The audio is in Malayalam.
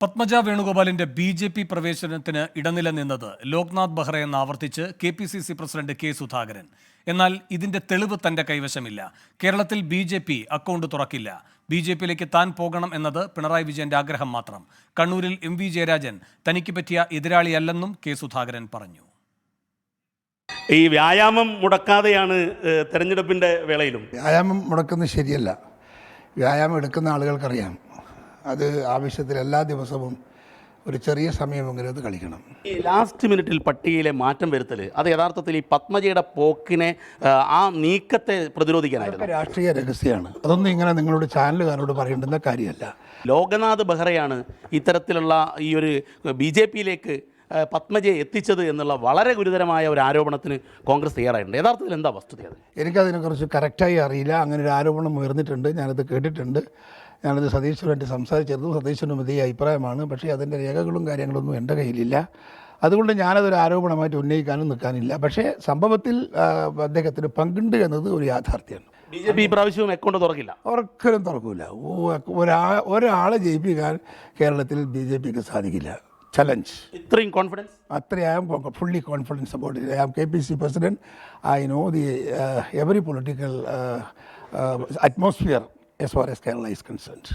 പത്മജ വേണുഗോപാലിന്റെ ബി.ജെ.പി. പ്രവേശനത്തിന് ഇടനില നിന്നത് ലോക്നാഥ് ബെഹ്റ എന്ന് ആവർത്തിച്ച് കെ.പി.സി.സി. President K. സുധാകരൻ. എന്നാൽ ഇതിന്റെ തെളിവ് തന്റെ കൈവശമില്ല. കേരളത്തിൽ ബി.ജെ.പി. അക്കൗണ്ട് തുറക്കില്ല. ബി.ജെ.പിയിലേക്ക് താൻ പോകണം എന്നത് പിണറായി വിജയന്റെ ആഗ്രഹം മാത്രം. കണ്ണൂരിൽ എം.വി. ജയരാജൻ തനിക്ക് പറ്റിയ എതിരാളിയല്ലെന്നും കെ. സുധാകരൻ പറഞ്ഞു. ഈ വ്യായാമം മുടക്കാതെയാണ് തെരഞ്ഞെടുപ്പിൻ്റെ വേളയിലും. വ്യായാമം മുടക്കുന്നത് ശരിയല്ല. വ്യായാമം എടുക്കുന്ന ആളുകൾക്കറിയാം, അത് ആവശ്യത്തിൽ എല്ലാ ദിവസവും ഒരു ചെറിയ സമയമെങ്കിലും അത് കളിക്കണം. ഈ ലാസ്റ്റ് മിനിറ്റിൽ പട്ടികയിലെ മാറ്റം വരുത്തൽ അത് യഥാർത്ഥത്തിൽ ഈ പത്മജയുടെ പോക്കിനെ, ആ നീക്കത്തെ പ്രതിരോധിക്കാനായിരുന്നു. രാഷ്ട്രീയ രഹസ്യമാണ്. അതൊന്നും ഇങ്ങനെ നിങ്ങളോട് ചാനലുകാരോട് പറയേണ്ടുന്ന കാര്യമല്ല. ലോക്നാഥ് ബെഹ്റയാണ് ഇത്തരത്തിലുള്ള ഈ ഒരു ബി.ജെ.പിയിലേക്ക് പത്മജയെ എത്തിച്ചത് എന്നുള്ള വളരെ ഗുരുതരമായ ഒരു ആരോപണത്തിന് കോൺഗ്രസ് തയ്യാറായിട്ടുണ്ട്. യഥാർത്ഥത്തിൽ എന്താ വസ്തുത? എനിക്കതിനെക്കുറിച്ച് കറക്റ്റായി അറിയില്ല. അങ്ങനെ ഒരു ആരോപണം ഉയർന്നിട്ടുണ്ട്, ഞാനത് കേട്ടിട്ടുണ്ട്. ഞാനത് സതീശനുമായിട്ട് സംസാരിച്ചിരുന്നു. സതീശനും ഇതേ അഭിപ്രായമാണ്. പക്ഷേ അതിൻ്റെ രേഖകളും കാര്യങ്ങളൊന്നും എൻ്റെ കയ്യിലില്ല. അതുകൊണ്ട് ഞാനതൊരു ആരോപണമായിട്ട് ഉന്നയിക്കാനും നിൽക്കാനില്ല. പക്ഷേ സംഭവത്തിൽ അദ്ദേഹത്തിന് പങ്കുണ്ട് എന്നത് ഒരു യാഥാർത്ഥ്യമാണ്. ബി.ജെ.പി. പ്രാവശ്യവും അക്കൗണ്ട് തുറക്കില്ല, ഒരിക്കലും തുറക്കില്ല. ഒരാളെ ജയിപ്പിക്കാൻ കേരളത്തിൽ ബി.ജെ.പിക്ക് സാധിക്കില്ല. ചലഞ്ച്. ഇത്രയും confidence? I am fully confident about it. I am KPC president. I know every political atmosphere as far as Kerala is concerned.